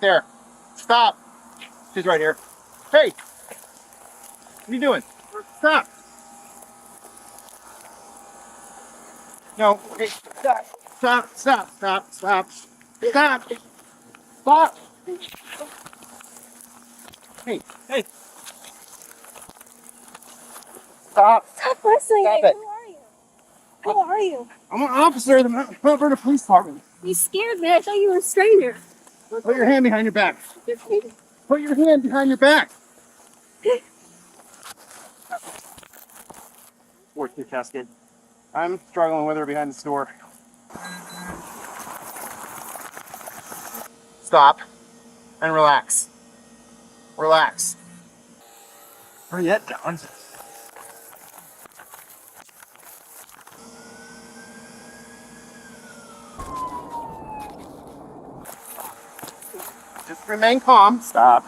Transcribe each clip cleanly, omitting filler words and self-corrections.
There. Stop. She's right here. Hey. What are you doing? Stop. No. Hey. Stop. Stop. Stop. Stop. Stop. Stop. Stop. Hey. Hey. Stop. Stop wrestling. Stop Who it. are you? Who are you? I'm an officer of the Mount Alberta Police Department. You scared me. I thought you were a stranger. Put your hand behind your back. Put your hand behind your back. Work your casket. I'm struggling with her behind the store. Stop and relax. Relax. Where you at, Don? Just remain calm. Stop.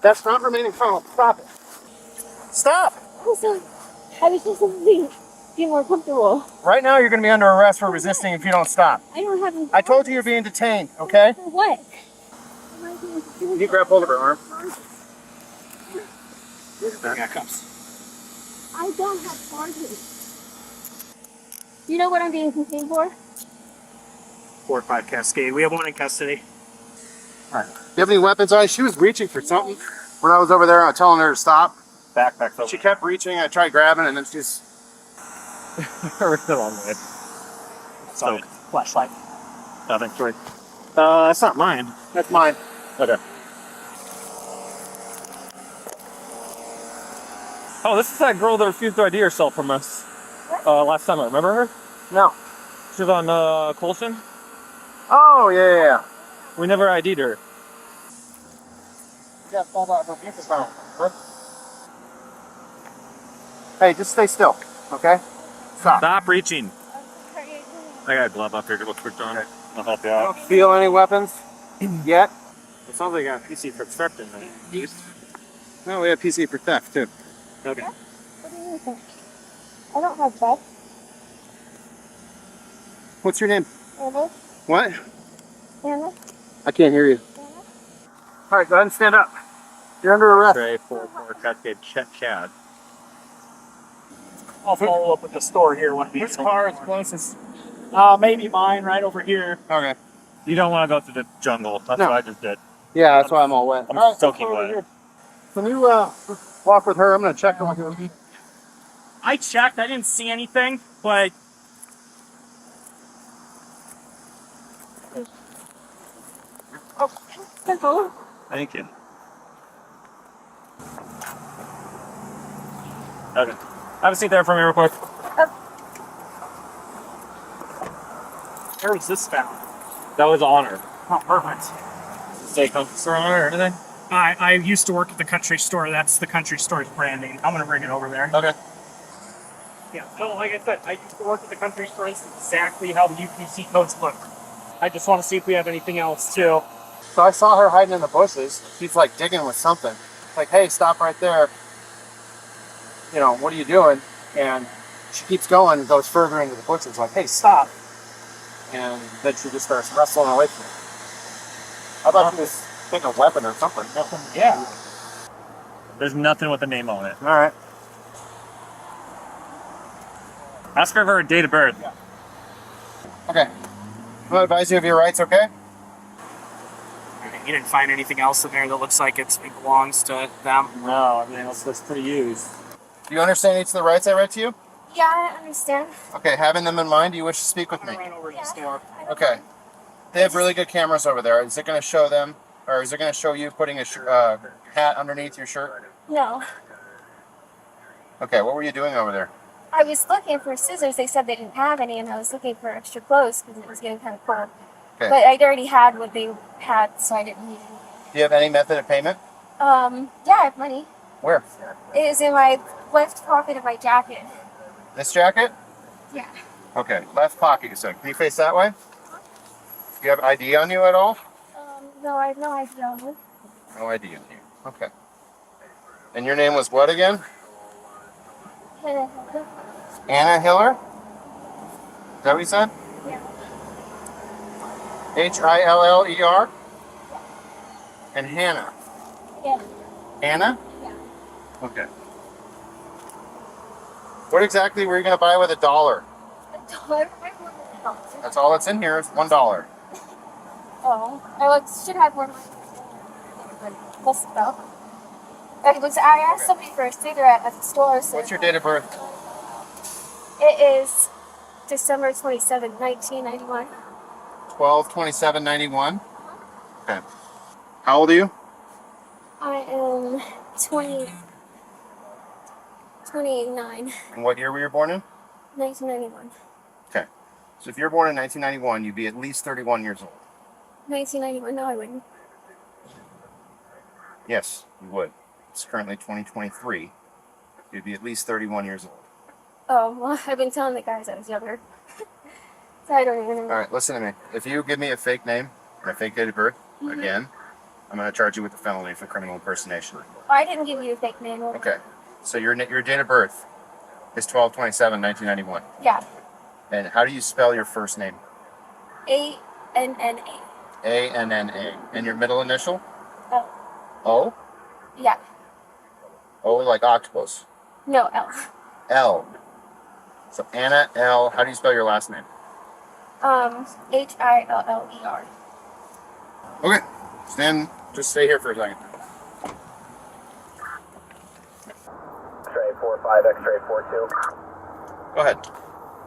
That's not remaining calm. Stop it. Stop. I was just being more comfortable. Right now, you're going to be under arrest for resisting if you don't stop. I don't have any. I told you you're being detained, okay? For what? You grab hold of her arm. I got cuffs. I don't have charges. You know what I'm being detained for? 4-5 Cascade. We have one in custody. All right. Do you have any weapons on you? She was reaching for something. When I was over there, I was telling her to stop. Backpack over. She kept reaching. I tried grabbing, and then she's... We're still on the way. So, Flashlight. nothing. Sorry. That's not mine. That's mine. Okay. Oh, this is that girl that refused to ID herself from us last summer. Remember her? No. She was on Colson. Oh, yeah. We never ID'd her. Yeah, fall out her pieces out. Hey, just stay still, okay? Stop. Stop reaching. I got a glove up here to look for John. Okay. I'll help you I out. don't feel any weapons yet. It sounds like I got a PC for theft in there. No, we have PC for theft, too. Okay. What do you think? I don't have that. What's your name? Anna? What? Anna? I can't hear you. Anna? All right, go ahead and stand up. You're under arrest. Trey 4 Cascade Chad. I'll follow up with the store here when we. Which car is closest? Maybe mine right over here. Okay. You don't want to go through the jungle. That's No. what I just did. Yeah, that's why I'm all wet. I'm All right, soaking over wet. here. Can you walk with her? I'm going to check on you. I checked. I didn't see anything, but Hello? Thank you. Okay. Have a seat there for me real quick. where was this found? That was honor. Oh, perfect. Say country store honor or anything? I used to work at the country store. That's the country store's branding. I'm gonna bring it over there. Okay. Yeah. So, like I said, I used to work at the country store. It's exactly how the UPC codes look. I just want to see if we have anything else too. So I saw her hiding in the bushes. She's like digging with something. Like, hey, stop right there. You know, what are you doing? And she keeps going and goes further into the bushes. Like, hey, stop. And then she just starts wrestling away from me. I thought she was taking a weapon or something. Yeah. There's nothing with a name on it. All right. Ask her for her date of birth. Okay. I'll advise you of your rights, okay? You didn't find anything else in there that looks like it belongs to them. No, everything else looks pretty used. Do you understand each of the rights I read to you? Yeah, I understand. Okay, having them in mind, do you wish to speak with me? I ran over to Yeah. the store. Okay. They have really good cameras over there. Is it going to show them, or is it going to show you putting a hat underneath your shirt? No. Okay, what were you doing over there? I was looking for scissors. They said they didn't have any, and I was looking for extra clothes because it was getting kind of cold. Okay. But I'd already had what they had, so I didn't need any. Do you have any method of payment? Yeah, I have money. Where? It is in my left pocket of my jacket. This jacket? Yeah. Okay, left pocket, you said. Can you face that way? Do you have ID on you at all? No, I have no idea on this. No ID on you. Okay. And your name was what again? Anna Hiller? Is that what you said? Yeah. Hiller? and Hannah. Yeah. Hannah? Yeah. Okay. What exactly were you going to buy with $1? $1? That's all that's in here is $1. Oh, should have more money. Plus stuff. I asked somebody for a cigarette at the store. So What's your date of birth? It is December 27, 1991. 12/27/91. Okay. How old are you? I am 29. And what year were you born in? 1991. Okay. So if you're born in 1991, you'd be at least 31 years old. 1991. No, I wouldn't. Yes, you would. It's currently 2023. You'd be at least 31 years old. Oh, well, I've been telling the guys I was younger. So I don't even know. All right, listen to me. If you give me a fake name and a fake date of birth, again, I'm going to charge you with a felony for criminal impersonation. I didn't give you a fake name. Okay. So your date of birth is 12/27/1991. Yeah. And how do you spell your first name? ANNA. ANNA. And your middle initial? Oh. O? Yeah. O like octopus. No, L. L. So Anna L. How do you spell your last name? HILLER. Okay. Just stay here for a second. X-ray 45, X-ray 42. Go ahead.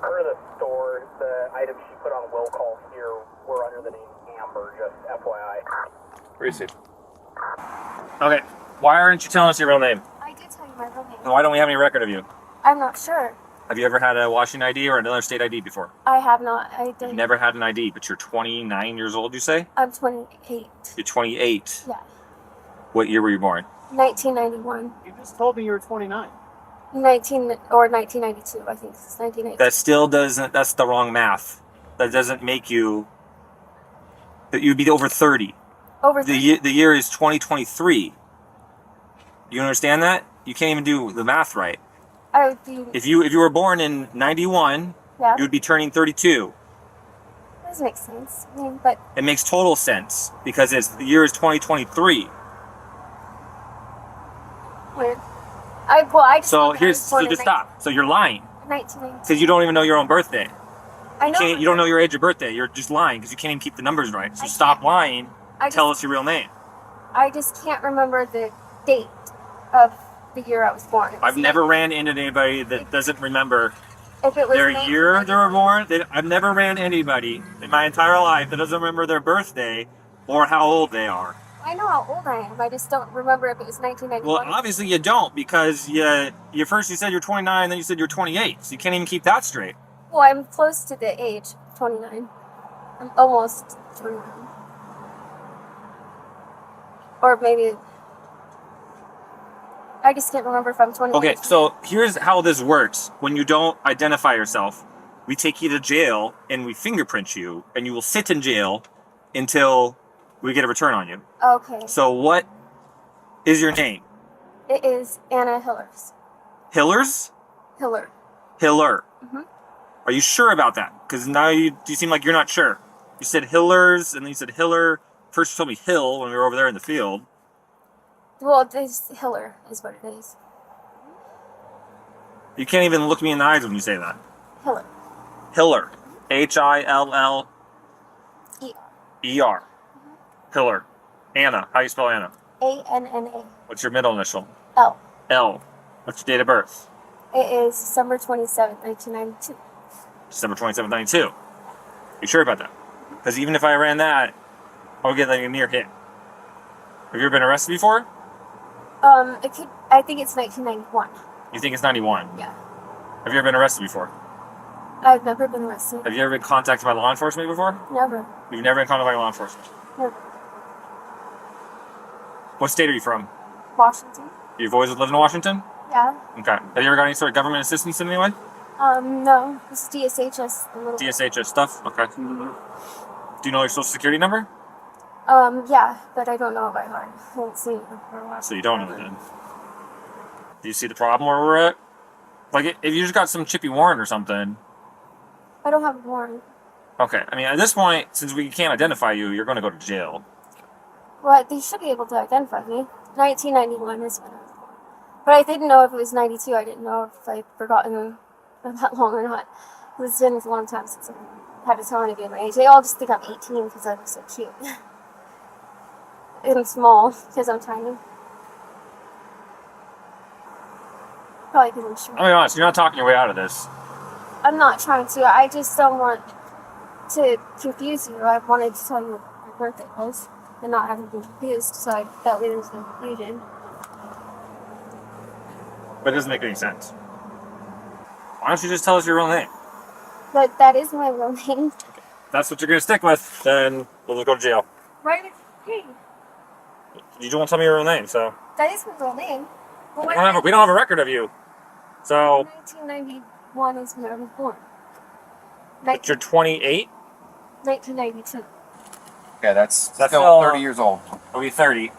Per the store, the items she put on will call here were under the name Amber, just FYI. Receive. Okay. Why aren't you telling us your real name? I did tell you my real name. And why don't we have any record of you? I'm not sure. Have you ever had a Washington ID or another state ID before? I have not. I You've didn't. never had an ID, but you're 29 years old, you say? I'm 28. You're 28. Yeah. What year were you born? 1991. You just told me you were 29. 1992, I think. It's 1992. That still doesn't, that's the wrong math. That doesn't make you, that you'd be over 30. Over The year is 2023. You understand that? You can't even do the math right. I would be. If you were born in 91, Yeah. you would be turning 32. Doesn't make sense. I mean, but It makes total sense because the year is 2023. weird. I just. So know that I here's was born so in just stop. So you're lying 1992. because you don't even know your own birthday. I know. You don't know your age of birthday. You're just lying because you can't even keep the numbers right. So I stop can't. lying. I Tell just, us your real name. I just can't remember the date of the year I was born. I've never ran into anybody that doesn't remember If it was their 19 year they were born. I've never ran anybody in my entire life that doesn't remember their birthday or how old they are. I know how old I am. I just don't remember if it was 1991. Well, obviously you don't because you first you said you're 29, then you said you're 28. So you can't even keep that straight. Well, I'm close to the age of 29. I'm almost 29. Or maybe. I just can't remember if I'm 21. Okay, so here's how this works. When you don't identify yourself, we take you to jail and we fingerprint you, and you will sit in jail until we get a return on you. Okay. So what is your name? It is Anna Hillers. Hillers? Hiller. Hiller. Mhm. Are you sure about that? Because now you seem like you're not sure. You said Hillers, and then you said Hiller. First you told me Hill when we were over there in the field. Well, this Hiller is what it is. You can't even look me in the eyes when you say that. Hiller. Hiller. HILLER. E-R. Hiller. Anna. How do you spell Anna? A-N-N-A. What's your middle initial? L. L. What's your date of birth? It is December 27th, 1992. December 27th, 92. You sure about that? Because even if I ran that, I would get like a near hit. Have you ever been arrested before? I think it's 1991. You think it's 91? Yeah. Have you ever been arrested before? I've never been arrested. Have you ever been contacted by law enforcement before? Never. You've never been contacted by law enforcement. Never. What state are you from? Washington. You've always lived in Washington? Yeah. Okay. Have you ever got any sort of government assistance in any way? No. This is DSHS. A little. DSHS stuff? Okay. Do you know your social security number? Yeah, but I don't know it by heart. I haven't seen it for a while. So you don't know then. Do you see the problem where we're at? Like, if you just got some chippy warrant or something. I don't have a warrant. Okay. I mean, at this point, since we can't identify you, you're going to go to jail. Well, they should be able to identify me. 1991 is when I was born. But I didn't know if it was 92. I didn't know if I'd forgotten that long or not. It's been a long time since I had to tell anybody my age. They all just think I'm 18 because I look so cute. And small because I'm tiny. Probably because I'm short. I'll be honest, you're not talking your way out of this. I'm not trying to. I just don't want to confuse you. I wanted to tell you what my birthday was and not have you be confused, so that way there's no confusion. But it doesn't make any sense. Why don't you just tell us your real name? But that is my real name. If that's what you're gonna stick with, then we'll just go to jail. Right? Hey, You don't tell me your real name, so that is my real name. But we don't have a record of you. So 1991 is when I was born. but you're 28. 1992. Okay, that's That's still still- 30 years old. I'll be 30.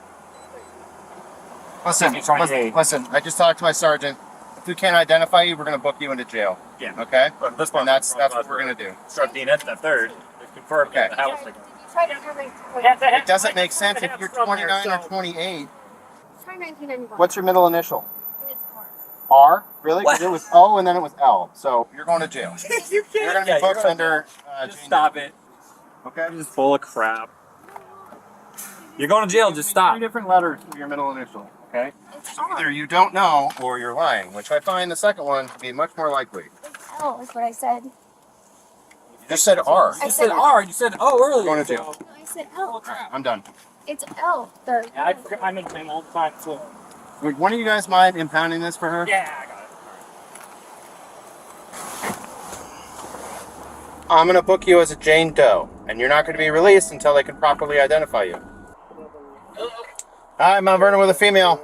Listen, You're 28. listen. I just talked to my sergeant. If we can't identify you, we're gonna book you into jail. Yeah. Okay. But this And that's what we're gonna do. Start being at the third. Confirm Okay. the house. Did you try to have It doesn't make sense if you're 29 or 28. Try 1991. What's your middle initial? It's hard. R? Really? 'Cause What? it was O and then it was L. So you're going to jail. You You're gonna can't. be booked under. Just Jane stop Doe. it. Okay. This is full of crap. You're going to jail. Just stop. 3 different letters for your middle initial. Okay. It's Either R. you don't know or you're lying, which I find the second one to be much more likely. It's L is what I said. You just said R. I You said said R. You said O earlier. Going to jail. No, I said L. I'm done. It's L. The Yeah, I'm in pain all the time, so. Would one of you guys mind impounding this for her? Yeah, I got it. I'm gonna book you as a Jane Doe, and you're not gonna be released until they can properly identify you. Hi, Mount Vernon with a female.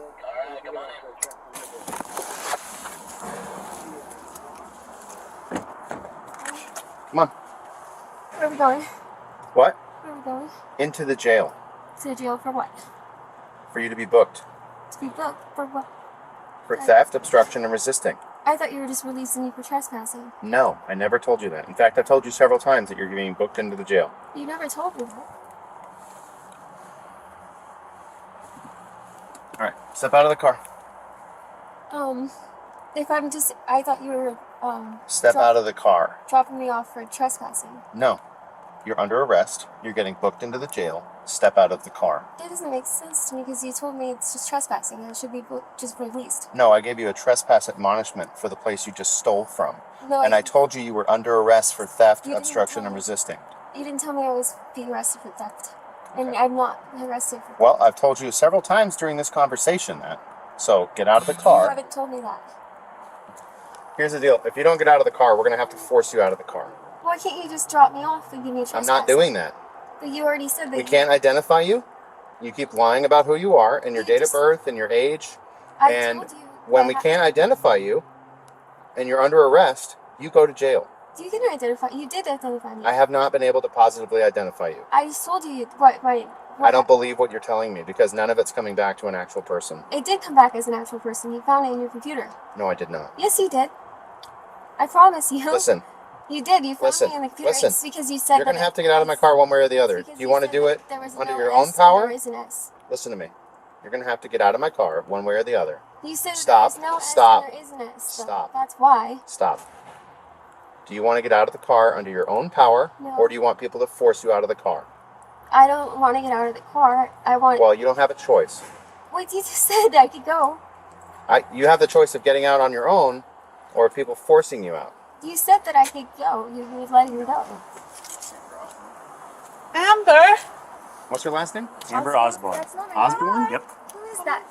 Come on. Where are we going? What? Where are we going? Into the jail To jail for what? for you to be booked To be booked for what? for theft, obstruction, and resisting. I thought you were just releasing me for trespassing. No, I never told you that. In fact, I've told you several times that you're being booked into the jail. You never told me that. All right, step out of the car. If I'm just, I thought you were, Step out of the car. dropping me off for trespassing. No, you're under arrest. You're getting booked into the jail. Step out of the car. That doesn't make sense to me because you told me it's just trespassing and it should be just released. No, I gave you a trespass admonishment for the place you just stole from. No, And I told you you were under arrest for theft, You didn't obstruction, tell and me. resisting. You didn't tell me I was being arrested for theft. And I'm not arrested for Well, theft. I've told you several times during this conversation that. So get out of the You car. haven't told me that. Here's the deal. If you don't get out of the car, we're going to have to force you out of the car. Why can't you just drop me off and give me a I'm trespass? not doing that. But you already said that We can't identify you. You keep lying about who you are and your You date of just- birth and your age. I and told you. When I we have- can't identify you and you're under arrest, you go to jail. You can identify. You did identify me. I have not been able to positively identify you. I just told you what I don't believe what you're telling me because none of it's coming back to an actual person. It did come back as an actual person. You found it in your computer. No, I did not. Yes, you did. I promise you. Listen, You did. You found Listen, me in the computer. listen. It's because you said you're going to that have to get out of my car one way or the other. because Do you want to said do that it there was under no your S own and power? There is an S. Listen to me. You're going to have to get out of my car one way or the other. You said Stop. there is no S Stop. and there is an S. so Stop. That's why. Stop. Do you want to get out of the car under your own power, No. or do you want people to force you out of the car? I don't want to get out of the car. I want. Well, you don't have a choice. Wait, you just said I could go. You have the choice of getting out on your own, or people forcing you out. You said that I could go. You would let me go. Amber! What's your last name? Amber Osborne. That's not my Osborne? dad. Yep. Who is that?